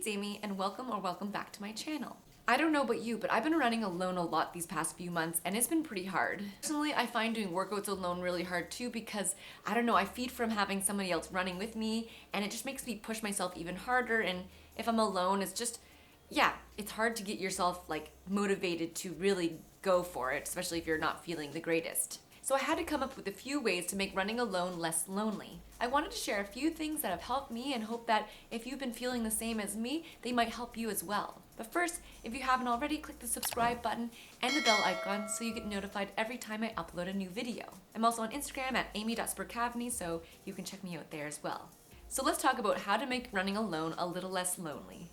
it's Amy and welcome back to my channel. I don't know about you, but I've been running alone a lot these past few months and it's been pretty hard. Personally, I find doing workouts alone really hard too because, I don't know, I feed from having somebody else running with me and it just makes me push myself even harder, and if I'm alone, it's just, it's hard to get yourself motivated to really go for it, especially if you're not feeling the greatest. So I had to come up with a few ways to make running alone less lonely. I wanted to share a few things that have helped me and hope that if you've been feeling the same as me, they might help you as well. But first, if you haven't already, click the subscribe button and the bell icon so you get notified every time I upload a new video. I'm also on Instagram at amy.spurr-Caveney, so you can check me out there as well. So let's talk about how to make running alone a little less lonely.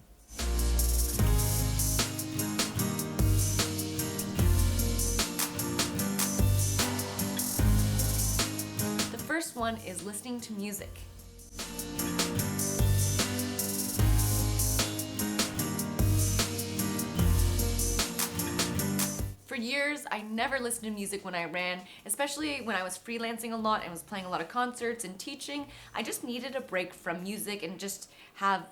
The first one is listening to music. For years, I never listened to music when I ran, especially when I was freelancing a lot and was playing a lot of concerts and teaching. I just needed a break from music and just have,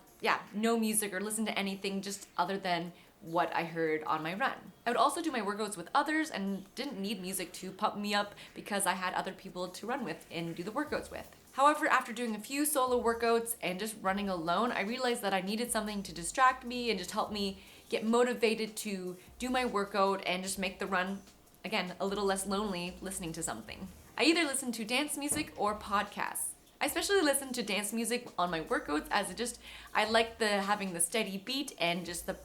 no music or listen to anything just other than what I heard on my run. I would also do my workouts with others and didn't need music to pump me up because I had other people to run with and do the workouts with. However, after doing a few solo workouts and just running alone, I realized that I needed something to distract me and just help me get motivated to do my workout and just make the run, again, a little less lonely listening to something. I either listen to dance music or podcasts. I especially listen to dance music on my workouts as I like having the steady beat and just the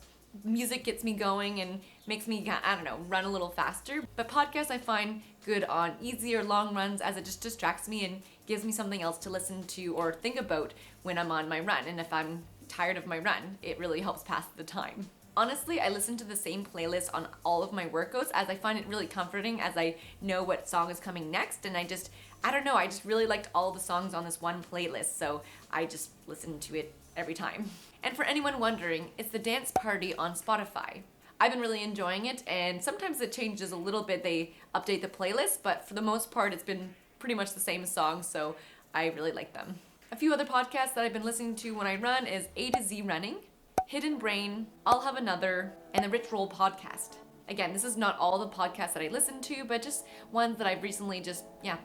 music gets me going and makes me, run a little faster. But podcasts I find good on easy or long runs as it just distracts me and gives me something else to listen to or think about when I'm on my run. And if I'm tired of my run, it really helps pass the time. Honestly, I listen to the same playlist on all of my workouts as I find it really comforting as I know what song is coming next, and I just really liked all the songs on this one playlist, so I just listen to it every time. And for anyone wondering, it's the Dance Party on Spotify. I've been really enjoying it, and sometimes it changes a little bit. They update the playlist, but for the most part, it's been pretty much the same songs, so I really like them. A few other podcasts that I've been listening to when I run is A to Z Running, Hidden Brain, I'll Have Another, and the Rich Roll Podcast. Again, this is not all the podcasts that I listen to, but just ones that I've recently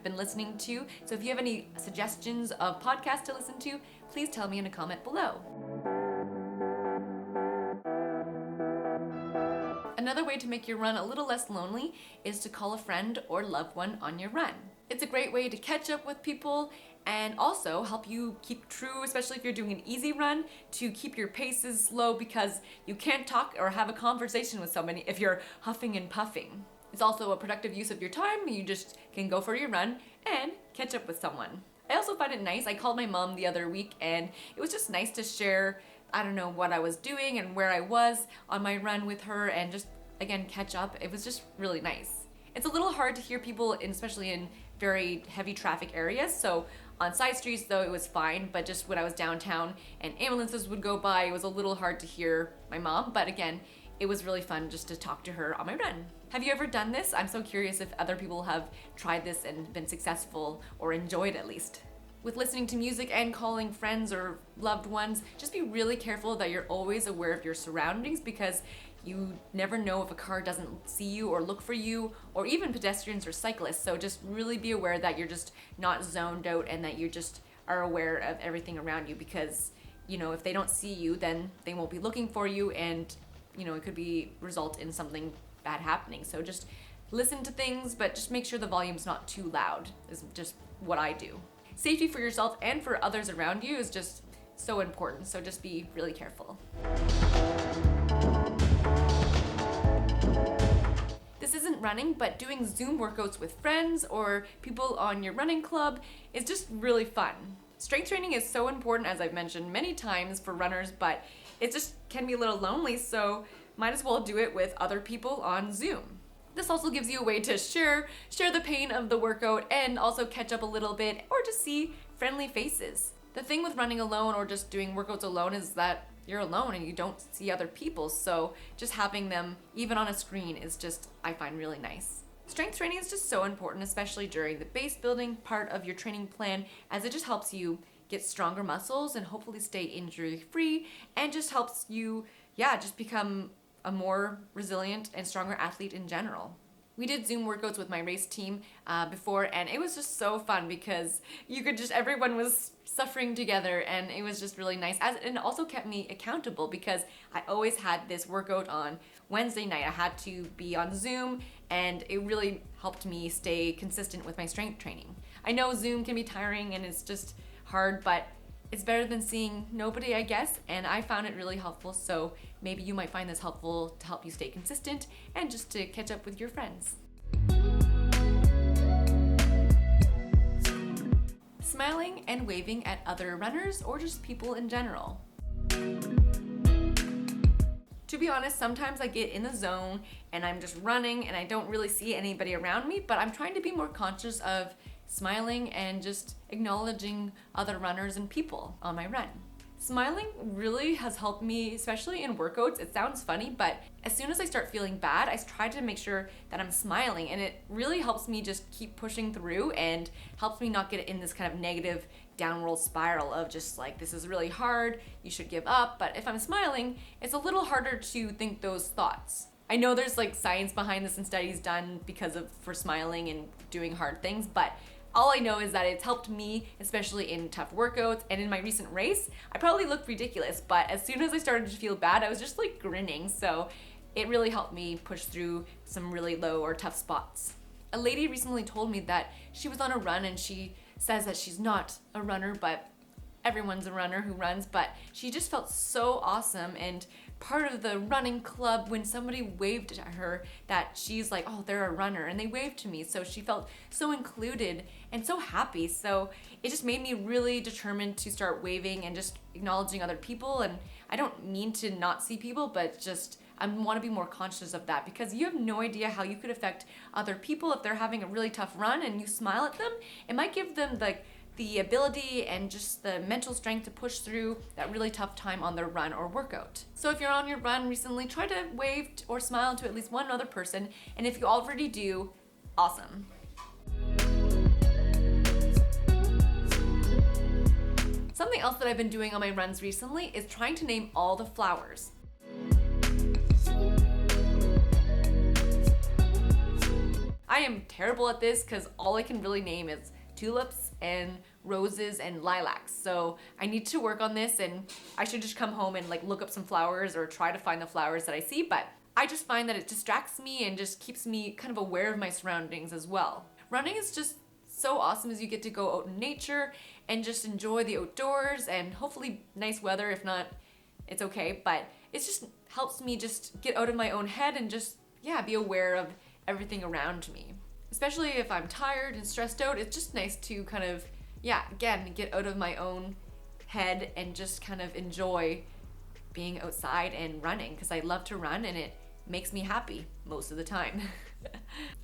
been listening to. So if you have any suggestions of podcasts to listen to, please tell me in a comment below. Another way to make your run a little less lonely is to call a friend or loved one on your run. It's a great way to catch up with people and also help you keep true, especially if you're doing an easy run, to keep your paces low because you can't talk or have a conversation with somebody if you're huffing and puffing. It's also a productive use of your time. You just can go for your run and catch up with someone. I also find it nice. I called my mom the other week and it was just nice to share, what I was doing and where I was on my run with her and just, again, catch up. It was just really nice. It's a little hard to hear people, especially in very heavy traffic areas. So on side streets, though, it was fine. But just when I was downtown and ambulances would go by, it was a little hard to hear my mom. But again, it was really fun just to talk to her on my run. Have you ever done this? I'm so curious if other people have tried this and been successful or enjoyed at least. With listening to music and calling friends or loved ones, just be really careful that you're always aware of your surroundings because you never know if a car doesn't see you or look for you, or even pedestrians or cyclists. So just really be aware that you're just not zoned out and that you just are aware of everything around you because, if they don't see you, then they won't be looking for you and, it could result in something bad happening. So just listen to things, but just make sure the volume's not too loud is just what I do. Safety for yourself and for others around you is just so important. So just be really careful. This isn't running, but doing Zoom workouts with friends or people on your running club is just really fun. Strength training is so important, as I've mentioned many times, for runners, but it just can be a little lonely, so might as well do it with other people on Zoom. This also gives you a way to share the pain of the workout and also catch up a little bit or just see friendly faces. The thing with running alone or just doing workouts alone is that you're alone and you don't see other people, so just having them even on a screen is just, I find, really nice. Strength training is just so important, especially during the base building part of your training plan, as it just helps you get stronger muscles and hopefully stay injury free, and just helps you, just become a more resilient and stronger athlete in general. We did Zoom workouts with my race team before, and it was just so fun because everyone was suffering together, and it was just really nice. And it also kept me accountable because I always had this workout on Wednesday night. I had to be on Zoom, and it really helped me stay consistent with my strength training. I know Zoom can be tiring and it's just hard, but it's better than seeing nobody, I guess, and I found it really helpful, so maybe you might find this helpful to help you stay consistent and just to catch up with your friends. Smiling and waving at other runners or just people in general. To be honest, sometimes I get in the zone and I'm just running and I don't really see anybody around me, but I'm trying to be more conscious of smiling and just acknowledging other runners and people on my run. Smiling really has helped me, especially in workouts. It sounds funny, but as soon as I start feeling bad, I try to make sure that I'm smiling, and it really helps me just keep pushing through and helps me not get in this kind of negative downward spiral of just like, this is really hard, you should give up. But if I'm smiling, it's a little harder to think those thoughts. I know there's like science behind this and studies done for smiling and doing hard things, but all I know is that it's helped me, especially in tough workouts. And in my recent race, I probably looked ridiculous, but as soon as I started to feel bad, I was just like grinning. So it really helped me push through some really low or tough spots. A lady recently told me that she was on a run, and she says that she's not a runner, but everyone's a runner who runs, but she just felt so awesome and part of the running club when somebody waved at her, that she's like, oh, they're a runner, and they waved to me. So she felt so included and so happy. So it just made me really determined to start waving and just acknowledging other people. And I don't mean to not see people, but just I want to be more conscious of that, because you have no idea how you could affect other people if they're having a really tough run and you smile at them. It might give them the ability and just the mental strength to push through that really tough time on their run or workout. So if you're on your run recently, try to wave or smile to at least one other person, and if you already do, awesome. Something else that I've been doing on my runs recently is trying to name all the flowers. I am terrible at this because all I can really name is tulips and roses and lilacs. So I need to work on this, and I should just come home and look up some flowers or try to find the flowers that I see. But I just find that it distracts me and just keeps me kind of aware of my surroundings as well. Running is just so awesome as you get to go out in nature and just enjoy the outdoors and hopefully nice weather. If not, it's okay. But it just helps me just get out of my own head and just, be aware of everything around me. Especially if I'm tired and stressed out, it's just nice to kind of, again, get out of my own head and just kind of enjoy being outside and running, because I love to run and it makes me happy most of the time.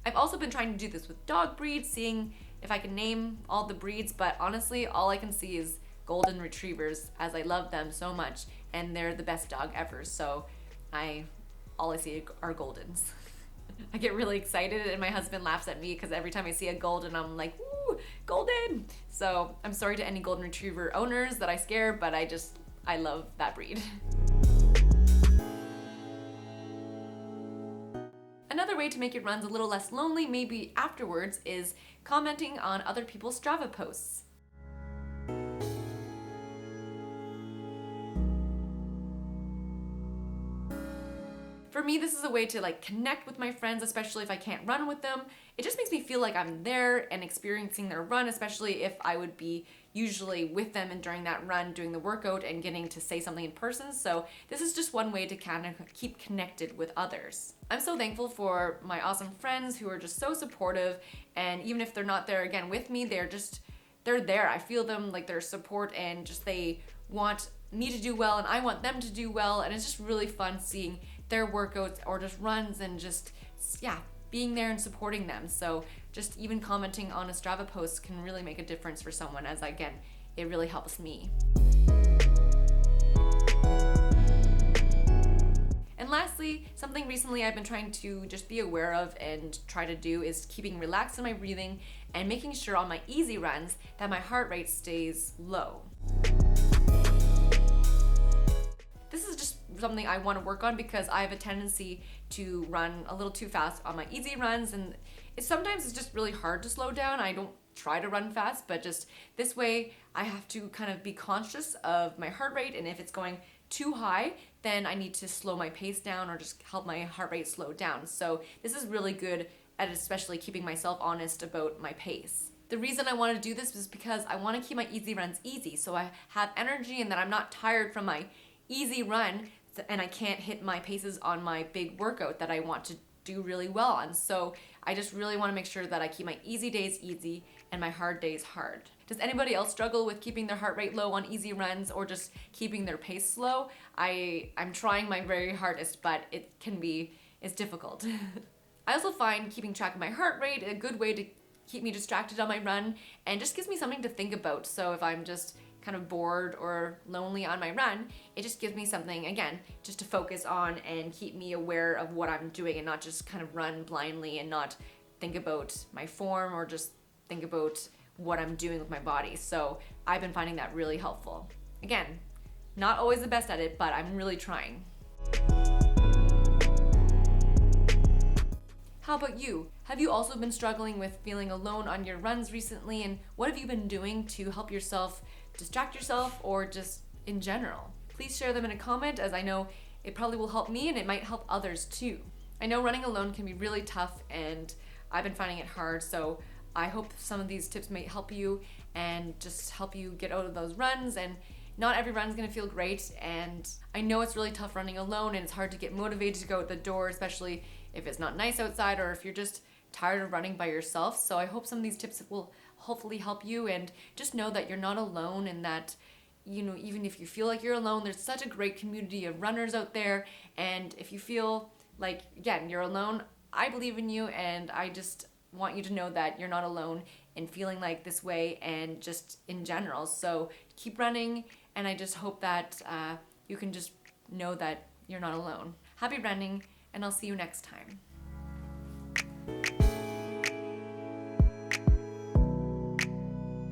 I've also been trying to do this with dog breeds, seeing if I can name all the breeds, but honestly, all I can see is golden retrievers, as I love them so much, and they're the best dog ever, so all I see are goldens. I get really excited and my husband laughs at me because every time I see a golden, I'm like, ooh, golden! So I'm sorry to any golden retriever owners that I scare, but I love that breed. Another way to make your runs a little less lonely, maybe afterwards, is commenting on other people's Strava posts. For me, this is a way to connect with my friends, especially if I can't run with them. It just makes me feel like I'm there and experiencing their run, especially if I would be usually with them and during that run doing the workout and getting to say something in person. So this is just one way to kind of keep connected with others. I'm so thankful for my awesome friends who are just so supportive, and even if they're not there again with me, they're there. I feel them, their support, and just they want me to do well and I want them to do well, and it's just really fun seeing their workouts or just runs and just, being there and supporting them. So just even commenting on a Strava post can really make a difference for someone, as again, it really helps me. And And lastly, something recently I've been trying to just be aware of and try to do is keeping relaxed in my breathing and making sure on my easy runs that my heart rate stays low. This is just something I want to work on because I have a tendency to run a little too fast on my easy runs, and sometimes it's just really hard to slow down. I don't try to run fast, but just this way I have to kind of be conscious of my heart rate, and if it's going too high, then I need to slow my pace down or just help my heart rate slow down. So this is really good at especially keeping myself honest about my pace. The reason I want to do this is because I want to keep my easy runs easy, so I have energy and that I'm not tired from my easy run and I can't hit my paces on my big workout that I want to do really well on. So I just really want to make sure that I keep my easy days easy and my hard days hard. Does anybody else struggle with keeping their heart rate low on easy runs or just keeping their pace slow? I'm trying my very hardest, but it's difficult. I also find keeping track of my heart rate a good way to keep me distracted on my run and just gives me something to think about. So if I'm just kind of bored or lonely on my run, it just gives me something, again, just to focus on and keep me aware of what I'm doing and not just kind of run blindly and not think about my form or just think about what I'm doing with my body. So I've been finding that really helpful. Again, not always the best at it, but I'm really trying. How about you? Have you also been struggling with feeling alone on your runs recently, and what have you been doing to help yourself distract yourself or just in general? Please share them in a comment, as I know it probably will help me and it might help others too. I know running alone can be really tough and I've been finding it hard, so I hope some of these tips may help you and just help you get out of those runs. And not every run's gonna feel great, and I know it's really tough running alone and it's hard to get motivated to go out the door, especially if it's not nice outside or if you're just tired of running by yourself. So I hope some of these tips will hopefully help you, and just know that you're not alone and that, you know, even if you feel like you're alone, there's such a great community of runners out there. And if you feel like, again, you're alone, I believe in you, and I just want you to know that you're not alone in feeling like this way and just in general. So keep running, and I just hope that you can just know that you're not alone. Happy running, and I'll see you next time.